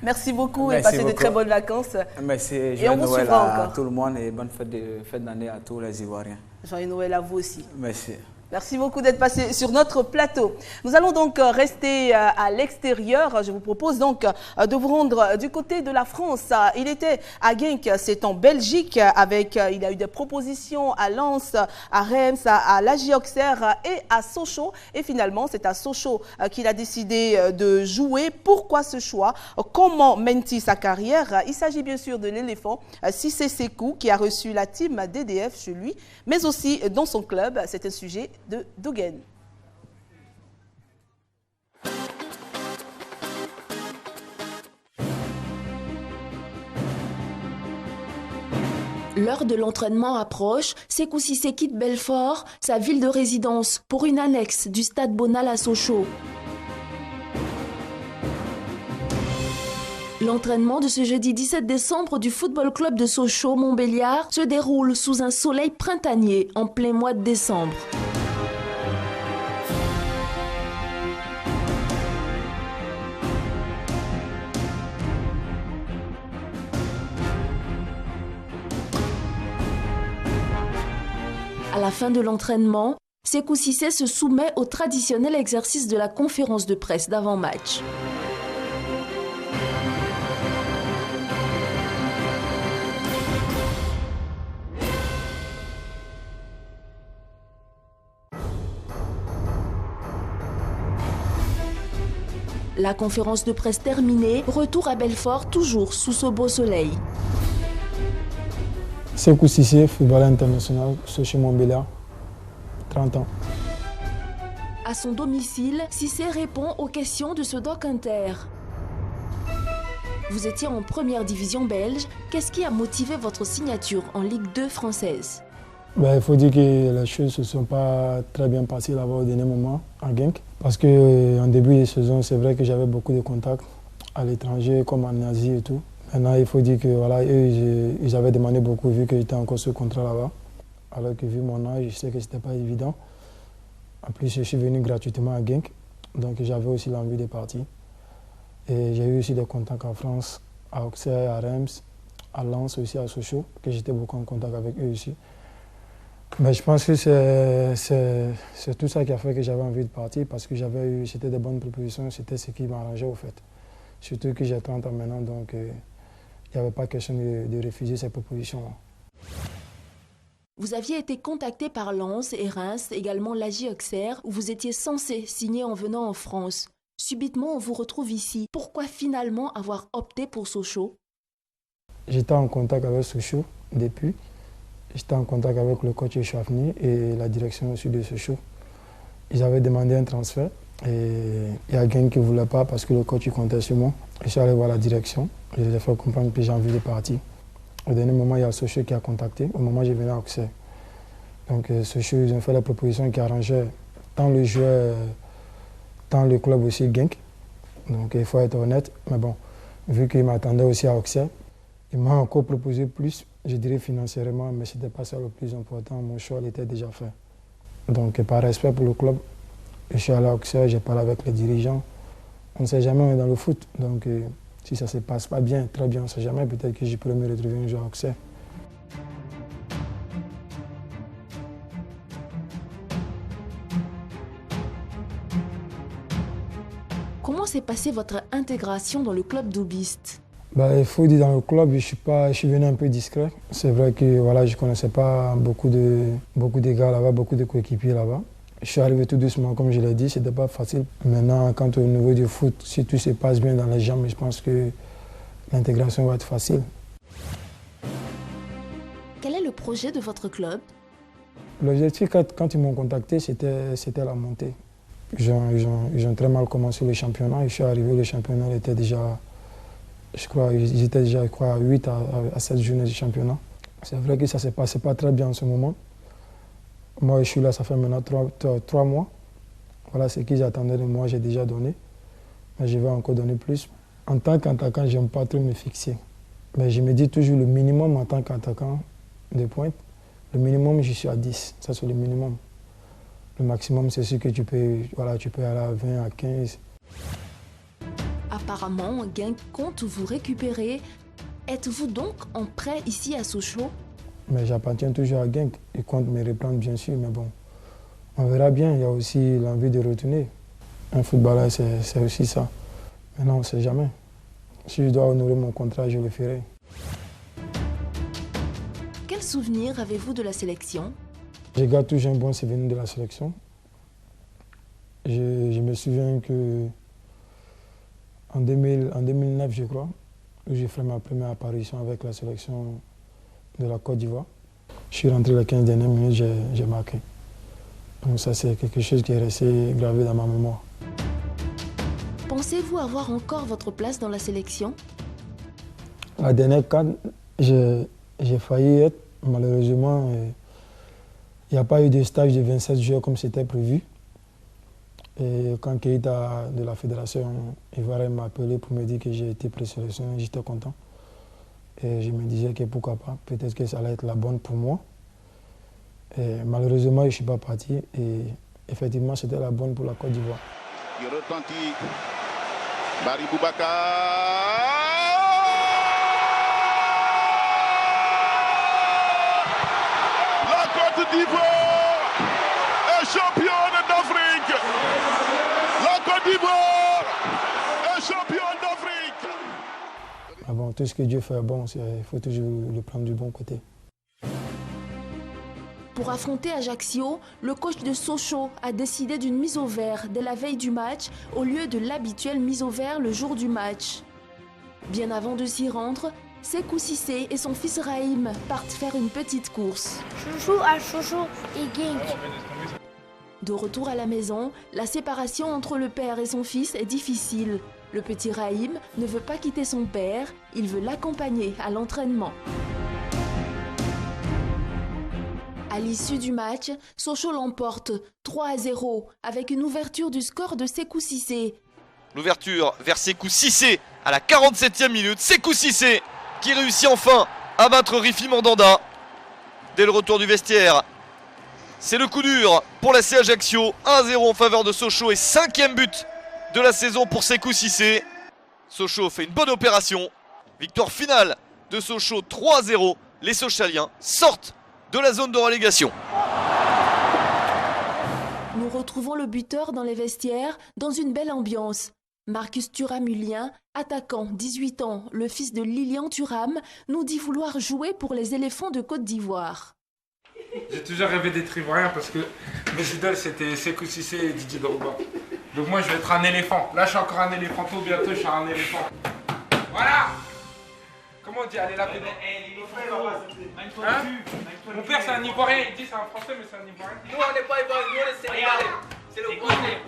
Merci beaucoup et passez de très bonnes vacances. Merci, et on vous Noël suivra à encore. tout le monde et bonne fête d'année à tous les Ivoiriens. Joyeux Noël à vous aussi. Merci. Merci beaucoup d'être passé sur notre plateau. Nous allons donc rester à l'extérieur. Je vous propose donc de vous rendre du côté de la France. Il était à Genk, c'est en Belgique, il a eu des propositions à Lens, à Reims, à l'AJ Auxerre et à Sochaux. Et finalement, c'est à Sochaux qu'il a décidé de jouer. Pourquoi ce choix? Comment mène-t-il sa carrière? Il s'agit bien sûr de l'éléphant Cissé Sékou qui a reçu la team DDF chez lui, mais aussi dans son club. C'est un sujet de Dougen. L'heure de l'entraînement approche, Sékou Cissé quitte Belfort, sa ville de résidence, pour une annexe du stade Bonal à Sochaux. L'entraînement de ce jeudi 17 décembre du Football Club de Sochaux-Montbéliard se déroule sous un soleil printanier en plein mois de décembre. À la fin de l'entraînement, Sékou Cissé se soumet au traditionnel exercice de la conférence de presse d'avant-match. La conférence de presse terminée, retour à Belfort, toujours sous ce beau soleil. Sékou Cissé, footballeur international, Sochaux Montbéliard, 30 ans. À son domicile, Cissé répond aux questions de ce Doc Inter. Vous étiez en première division belge. Qu'est-ce qui a motivé votre signature en Ligue 2 française? Il faut dire que les choses ne se sont pas très bien passées là-bas au dernier moment à Genk. Parce qu'en début de saison, c'est vrai que j'avais beaucoup de contacts à l'étranger, comme en Asie et tout. Maintenant, il faut dire que voilà, eux, ils avaient demandé beaucoup vu que j'étais encore sous contrat là-bas. Alors que vu mon âge, je sais que ce n'était pas évident. En plus, je suis venu gratuitement à Genk, donc j'avais aussi l'envie de partir. Et j'ai eu aussi des contacts en France, à Auxerre, à Reims, à Lens, aussi à Sochaux, que j'étais beaucoup en contact avec eux aussi. Mais je pense que c'est tout ça qui a fait que j'avais envie de partir, parce que c'était des bonnes propositions, c'était ce qui m'arrangeait au fait. Surtout que j'ai 30 ans maintenant, donc il n'y avait pas question de refuser ces propositions-là. Vous aviez été contacté par Lens et Reims, également l'AJ Auxerre, où vous étiez censé signer en venant en France. Subitement, on vous retrouve ici. Pourquoi finalement avoir opté pour Sochaux? J'étais en contact avec Sochaux depuis. J'étais en contact avec le coach Chafny et la direction aussi de Sochaux. Ils avaient demandé un transfert et il y a quelqu'un qui ne voulait pas parce que le coach comptait sur moi. Je suis allé voir la direction. Je les ai fait comprendre que j'ai envie de partir. Au dernier moment, il y a Sochaux qui a contacté. Au moment où je venais à Auxerre. Donc Sochaux, ils ont fait la proposition qui arrangeait tant le joueur, tant le club aussi Genk. Donc il faut être honnête. Mais bon, vu qu'il m'attendait aussi à Auxerre, il m'a encore proposé plus, je dirais financièrement, mais ce n'était pas ça le plus important. Mon choix était déjà fait. Donc par respect pour le club, je suis allé à Auxerre, j'ai parlé avec les dirigeants. On ne sait jamais, on est dans le foot. Donc si ça ne se passe pas bien, très bien, on ne sait jamais, peut-être que je pourrais me retrouver un jour à Auxerre. Comment s'est passée votre intégration dans le club d'Aubiste? Il faut dire dans le club, je suis venu un peu discret. C'est vrai que voilà, je ne connaissais pas beaucoup de gars là-bas, beaucoup de coéquipiers là-bas. Je suis arrivé tout doucement, comme je l'ai dit, ce n'était pas facile. Maintenant, quant au niveau du foot, si tout se passe bien dans les jambes, je pense que l'intégration va être facile. Quel est le projet de votre club? L'objectif, quand ils m'ont contacté, c'était la montée. Ils ont très mal commencé le championnat. Je suis arrivé, le championnat était déjà, ils étaient déjà, à 8 à 7 journées du championnat. C'est vrai que ça ne se passait pas très bien en ce moment. Moi, je suis là, ça fait maintenant 3 mois. Voilà ce qu'ils attendaient de moi, j'ai déjà donné. Mais je vais encore donner plus. En tant qu'attaquant, je n'aime pas trop me fixer. Mais je me dis toujours le minimum en tant qu'attaquant de pointe. Le minimum, je suis à 10. Ça, c'est le minimum. Le maximum, c'est ce que tu peux aller à 20, à 15. Apparemment, Genk compte vous récupérer. Êtes-vous donc en prêt ici à Sochaux? Mais j'appartiens toujours à Genk. Ils comptent me reprendre, bien sûr, mais bon, on verra bien. Il y a aussi l'envie de retourner. Un footballeur, c'est aussi ça. Mais non, on ne sait jamais. Si je dois honorer mon contrat, je le ferai. Quel souvenir avez-vous de la sélection? Je garde toujours un bon souvenir de la sélection. Je me souviens que en 2009, je crois, où j'ai fait ma première apparition avec la sélection de la Côte d'Ivoire. Je suis rentré les 15 dernières minutes, j'ai marqué. Donc ça, c'est quelque chose qui est resté gravé dans ma mémoire. Pensez-vous avoir encore votre place dans la sélection? La dernière CAN, j'ai failli être, malheureusement, il n'y a pas eu de stage de 27 joueurs comme c'était prévu. Et quand Keita de la fédération ivoirienne m'a appelé pour me dire que j'ai été présélectionné, j'étais content. Et je me disais que pourquoi pas, peut-être que ça allait être la bonne pour moi. Et malheureusement, je ne suis pas parti. Et effectivement, c'était la bonne pour la Côte d'Ivoire. Il retentit Barry Boubacar. La Côte d'Ivoire est championne d'Afrique. La Côte d'Ivoire est championne d'Afrique. Ah bon, tout ce que Dieu fait, bon, il faut toujours le prendre du bon côté. Pour affronter Ajaccio, le coach de Sochaux a décidé d'une mise au vert dès la veille du match au lieu de l'habituelle mise au vert le jour du match. Bien avant de s'y rendre, Sékou Cissé et son fils Raïm partent faire une petite course. Chouchou à Chouchou et Genk. De retour à la maison, la séparation entre le père et son fils est difficile. Le petit Raïm ne veut pas quitter son père, il veut l'accompagner à l'entraînement. À l'issue du match, Sochaux l'emporte 3-0 avec une ouverture du score de Sékou Cissé. L'ouverture vers Sékou Cissé à la 47e minute. Sékou Cissé qui réussit enfin à battre Rifi Mandanda. Dès le retour du vestiaire, c'est le coup dur pour la C Ajaccio. 1-0 en faveur de Sochaux et 5e but de la saison pour Sékou Cissé. Sochaux fait une bonne opération. Victoire finale de Sochaux 3-0. Les Sochaliens sortent de la zone de relégation. Nous retrouvons le buteur dans les vestiaires dans une belle ambiance. Marcus Thuram-Hulien, attaquant, 18 ans, le fils de Lilian Thuram, nous dit vouloir jouer pour les éléphants de Côte d'Ivoire. J'ai toujours rêvé d'être ivoirien parce que mes idoles c'était Sékou Cissé et Didier Drogba. Donc moi je vais être un éléphant. Là je suis encore un éléphanto, bientôt je suis un éléphant. Voilà. Comment on dit aller là hein? Mon père c'est un Ivoirien, il dit c'est un Français mais c'est un Ivoirien. Nous on n'est pas Ivoirien, nous on est Sénégalais. C'est le côté.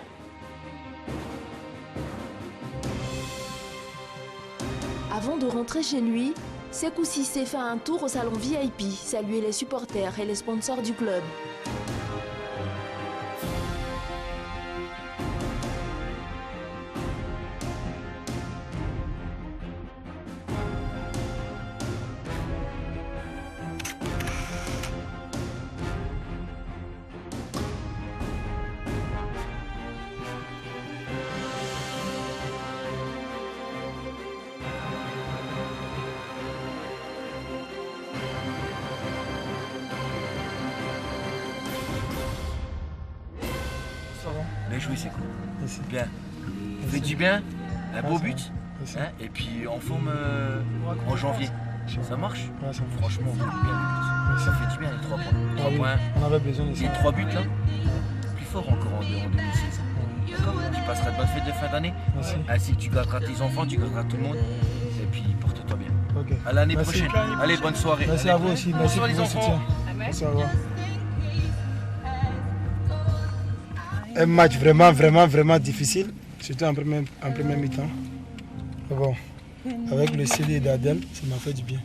Avant de rentrer chez lui, Sékou Cissé fait un tour au salon VIP, saluer les supporters et les sponsors du club. Bien joué, c'est cool. Bien. Il fait du bien, un beau but. Hein, et puis en forme en janvier. Ça marche. Franchement, bien le but. Ça fait du bien les 3 points. 3 points. On avait besoin de ça. Les 3 buts là. Plus fort encore en 2016. D'accord. Tu passeras de bonnes fêtes de fin d'année. Ainsi tu garderas tes enfants, tu garderas tout le monde. Et puis porte-toi bien. Okay. À l'année prochaine. Allez, bonne soirée. Merci à vous aussi. Merci pour les enfants. Merci à vous. Un match vraiment difficile, surtout en premier mi-temps. Bon, avec le CD d'Adèle, ça m'a fait du bien.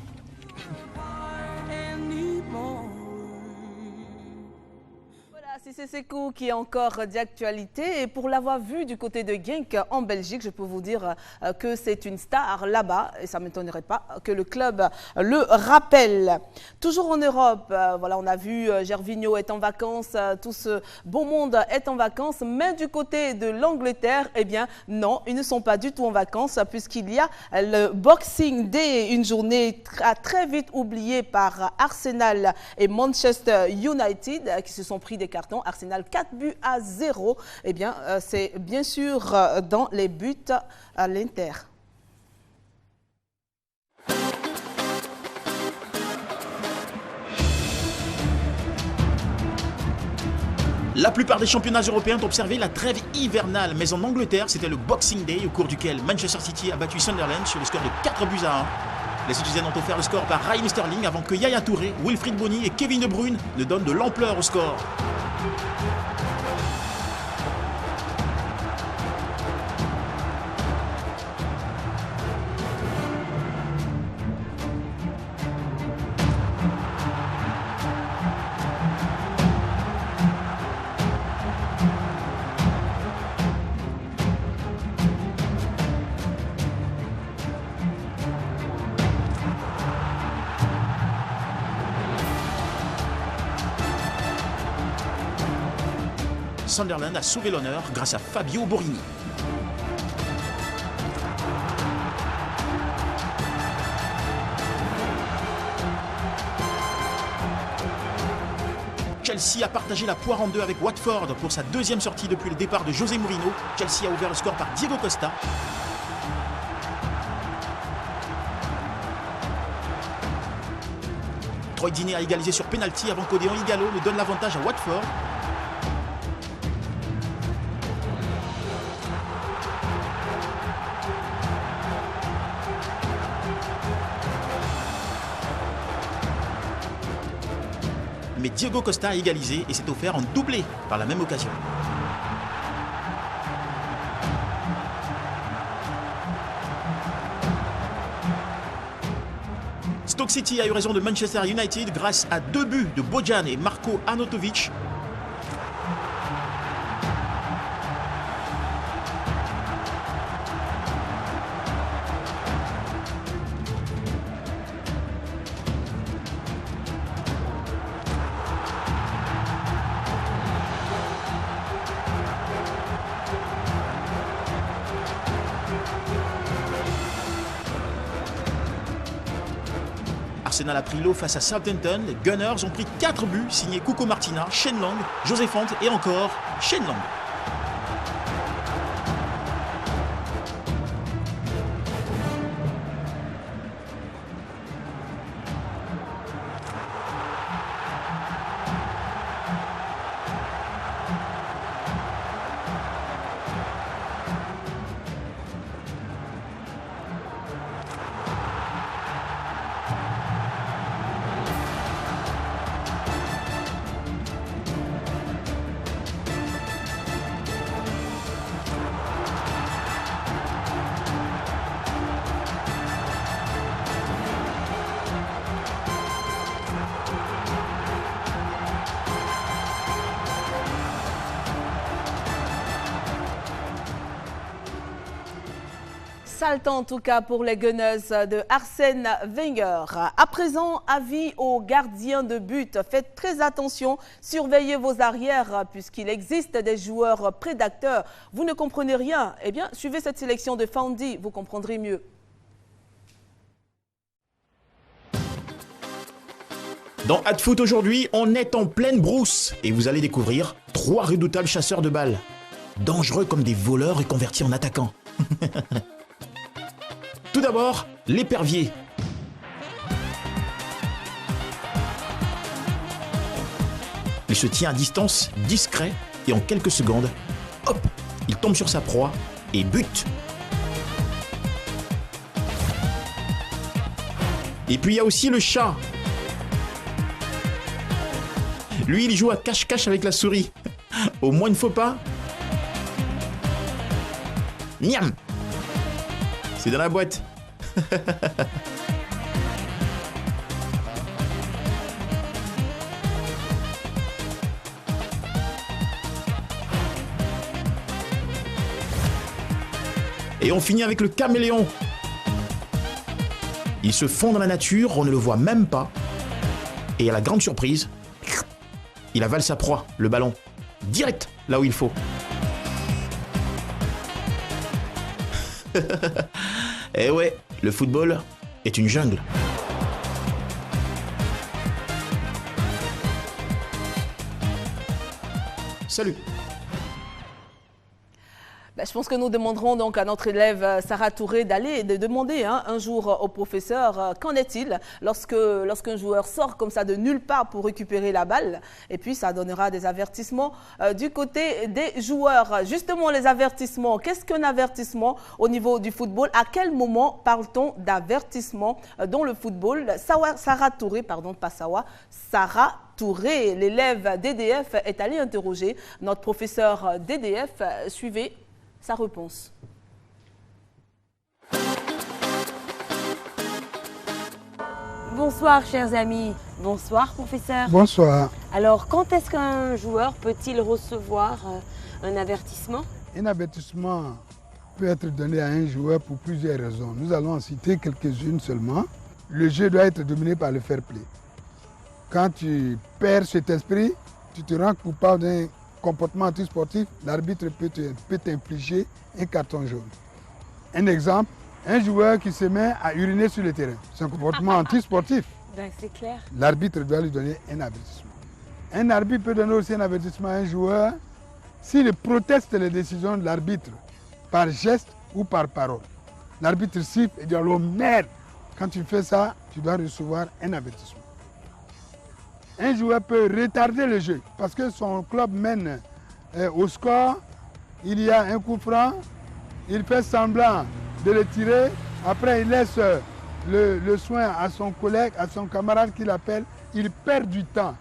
C'est Sékou qui est encore d'actualité et pour l'avoir vu du côté de Genk en Belgique, je peux vous dire que c'est une star là-bas et ça ne m'étonnerait pas que le club le rappelle. Toujours en Europe, voilà, on a vu Gervinho est en vacances, tout ce beau monde est en vacances, mais du côté de l'Angleterre, eh bien non, ils ne sont pas du tout en vacances puisqu'il y a le Boxing Day, une journée très vite oubliée par Arsenal et Manchester United qui se sont pris des cartons. Arsenal 4-0. Eh bien, c'est bien sûr dans les buts à l'Inter. La plupart des championnats européens ont observé la trêve hivernale, mais en Angleterre, c'était le Boxing Day au cours duquel Manchester City a battu Sunderland sur le score de 4-1. Les Citizens ont offert le score par Raheem Sterling avant que Yaya Touré, Wilfried Bony et Kevin De Bruyne ne donnent de l'ampleur au score. Sunderland a sauvé l'honneur grâce à Fabio Borini. Chelsea a partagé la poire en deux avec Watford pour sa deuxième sortie depuis le départ de José Mourinho. Chelsea a ouvert le score par Diego Costa. Troy Deeney a égalisé sur penalty avant qu'Odéon Igalo ne donne l'avantage à Watford. mais Diego Costa a égalisé et s'est offert en doublé par la même occasion. Stoke City a eu raison de Manchester United grâce à 2 buts de Bojan et Marko Arnautovic. Arsenal a pris l'eau face à Southampton. Les Gunners ont pris 4 buts signés Cuco Martina, Shane Long, José Font et encore Shane Long. Sale temps en tout cas pour les Gunners de Arsène Wenger. À présent, avis aux gardiens de but. Faites très attention, surveillez vos arrières puisqu'il existe des joueurs prédateurs. Vous ne comprenez rien? Eh bien, suivez cette sélection de Foundy, vous comprendrez mieux. Dans Adfoot aujourd'hui, on est en pleine brousse et vous allez découvrir 3 redoutables chasseurs de balles. Dangereux comme des voleurs et convertis en attaquants. Tout d'abord, l'épervier. Il se tient à distance, discret, et en quelques secondes, hop, il tombe sur sa proie et bute. Et puis il y a aussi le chat. Lui, il joue à cache-cache avec la souris. Au moins, il ne faut pas. Miam! C'est dans la boîte. Et on finit avec le caméléon. Il se fond dans la nature, on ne le voit même pas. Et à la grande surprise, il avale sa proie, le ballon, direct là où il faut. Eh ouais, le football est une jungle. Salut. Je pense que nous demanderons donc à notre élève Sarah Touré de demander un jour au professeur qu'en est-il lorsqu'un joueur sort comme ça de nulle part pour récupérer la balle, et puis ça donnera des avertissements du côté des joueurs. Justement, les avertissements, qu'est-ce qu'un avertissement au niveau du football? À quel moment parle-t-on d'avertissement dans le football? Sarah Touré, pardon, pas Sawa, Sarah Touré, l'élève d'EDF, est allé interroger notre professeur d'EDF. Suivez sa réponse. Bonsoir chers amis, bonsoir professeur. Bonsoir. Alors quand est-ce qu'un joueur peut-il recevoir un avertissement? Un avertissement peut être donné à un joueur pour plusieurs raisons. Nous allons en citer quelques-unes seulement. Le jeu doit être dominé par le fair play. Quand tu perds cet esprit, tu te rends coupable d'un comportement antisportif, l'arbitre peut t'infliger un carton jaune. Un exemple, un joueur qui se met à uriner sur le terrain. C'est un comportement antisportif. Ben, c'est clair. L'arbitre doit lui donner un avertissement. Un arbitre peut donner aussi un avertissement à un joueur s'il proteste les décisions de l'arbitre par geste ou par parole. L'arbitre siffle et dit alors merde, quand tu fais ça, tu dois recevoir un avertissement. Un joueur peut retarder le jeu parce que son club mène au score, il y a un coup franc, il fait semblant de le tirer, après il laisse le soin à son collègue, à son camarade qui l'appelle, il perd du temps.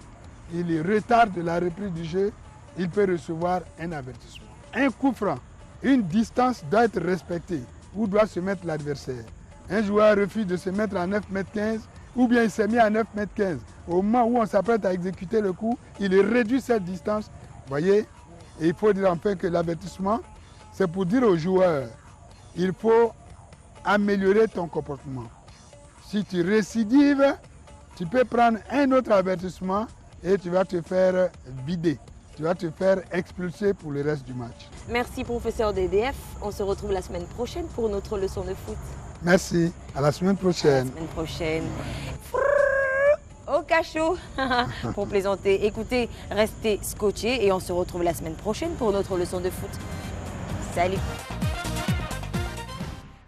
il retarde la reprise du jeu, il peut recevoir un avertissement. Un coup franc, une distance doit être respectée, où doit se mettre l'adversaire. Un joueur refuse de se mettre à 9,15 m ou bien il s'est mis à 9,15 m. Au moment où on s'apprête à exécuter le coup, il réduit cette distance. Vous voyez, et il faut dire enfin que l'avertissement, c'est pour dire aux joueurs, il faut améliorer ton comportement. Si tu récidives, tu peux prendre un autre avertissement et tu vas te faire vider. Tu vas te faire expulser pour le reste du match. Merci professeur DDF. On se retrouve la semaine prochaine pour notre leçon de foot. Merci. À la semaine prochaine. À la semaine prochaine. Au cachot pour plaisanter. Écoutez, restez scotchés et on se retrouve la semaine prochaine pour notre leçon de foot. Salut.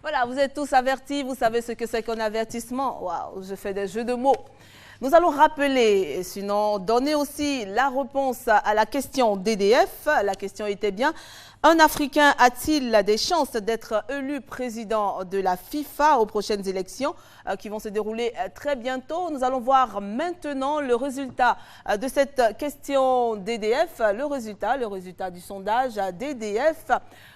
Voilà, vous êtes tous avertis, vous savez ce que c'est qu'un avertissement. Waouh, je fais des jeux de mots. Nous allons rappeler, sinon donner aussi la réponse à la question DDF. La question était bien, un Africain a-t-il des chances d'être élu président de la FIFA aux prochaines élections qui vont se dérouler très bientôt? Nous allons voir maintenant le résultat de cette question DDF, le résultat du sondage DDF.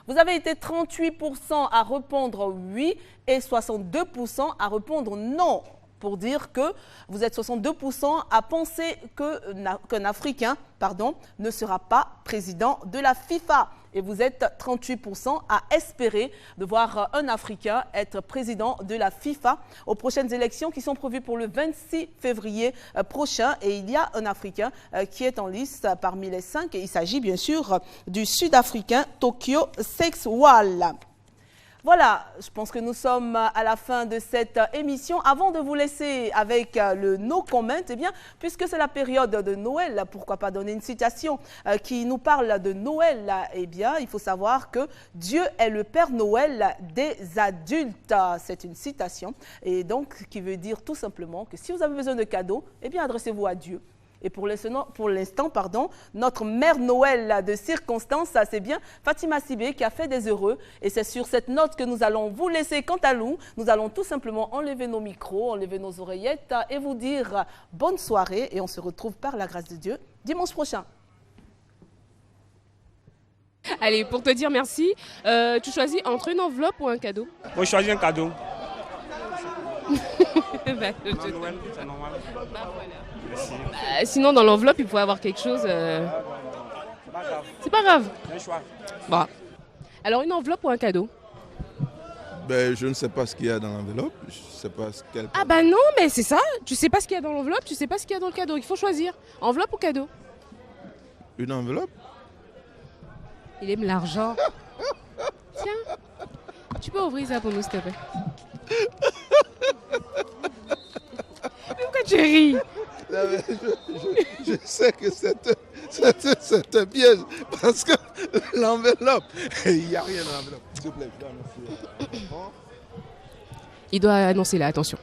Vous avez été 38% à répondre oui et 62% à répondre non. Pour dire que vous êtes 62% à penser qu'un Africain ne sera pas président de la FIFA. Et vous êtes 38% à espérer de voir un Africain être président de la FIFA aux prochaines élections qui sont prévues pour le 26 février prochain. Et il y a un Africain qui est en liste parmi les 5. Et il s'agit bien sûr du Sud-Africain Tokyo Sexwal. Voilà, je pense que nous sommes à la fin de cette émission. Avant de vous laisser avec le no comment, eh bien, puisque c'est la période de Noël, pourquoi pas donner une citation qui nous parle de Noël? Eh bien, il faut savoir que Dieu est le Père Noël des adultes. C'est une citation et donc qui veut dire tout simplement que si vous avez besoin de cadeaux, eh bien, adressez-vous à Dieu. Et pour l'instant, notre mère Noël de circonstance, c'est bien Fatima Sibé qui a fait des heureux. Et c'est sur cette note que nous allons vous laisser. Quant à nous, nous allons tout simplement enlever nos micros, enlever nos oreillettes et vous dire bonne soirée. Et on se retrouve par la grâce de Dieu dimanche prochain. Allez, pour te dire merci, tu choisis entre une enveloppe ou un cadeau? Moi, je choisis un cadeau. C'est normal. Sinon, dans l'enveloppe, il pourrait y avoir quelque chose. C'est pas grave. Bon. Alors, une enveloppe ou un cadeau? Ben, je ne sais pas ce qu'il y a dans l'enveloppe. Je sais pas ce qu'elle... Ah bah non, mais c'est ça. Tu sais pas ce qu'il y a dans l'enveloppe, tu sais pas ce qu'il y a dans le cadeau. Il faut choisir. Enveloppe ou cadeau? Une enveloppe? Il aime l'argent. Tiens, tu peux ouvrir ça pour nous, s'il te plaît? Pourquoi tu ris? Je sais que c'est un piège parce que l'enveloppe, il n'y a rien dans l'enveloppe. S'il vous plaît, je dois annoncer. Il doit annoncer là, attention.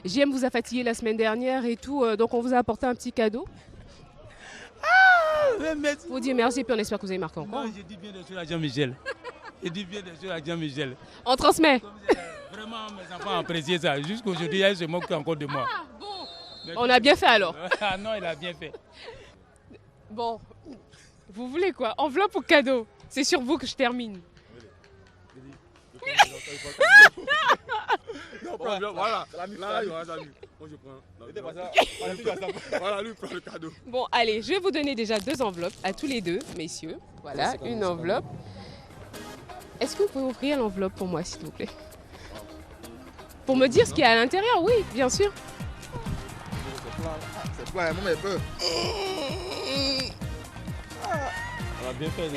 JM vous a fatigué la semaine dernière et tout, donc on vous a apporté un petit cadeau. Vous dire merci et puis on espère que vous avez marqué encore. Non, j'ai dit bien des choses à Jean-Michel. J'ai dit bien des choses à Jean-Michel. On transmet. Vraiment, mes enfants ont apprécié ça. Jusqu'aujourd'hui, elle se moque encore de moi. Ah, bon. On a bien fait alors. Ah non, il a bien fait. Bon, vous voulez quoi? Enveloppe ou cadeau? C'est sur vous que je termine. Non, voilà. Là, il y aura ça. Moi, je prends. Voilà, lui, prend le cadeau. Bon, allez, je vais vous donner déjà 2 enveloppes à tous les deux, messieurs. Voilà, une enveloppe. Est-ce que vous pouvez ouvrir l'enveloppe pour moi, s'il vous plaît? Pour me dire ce qu'il y a à l'intérieur, oui, bien sûr. C'est plat, moi, mais peu. On a bien fait.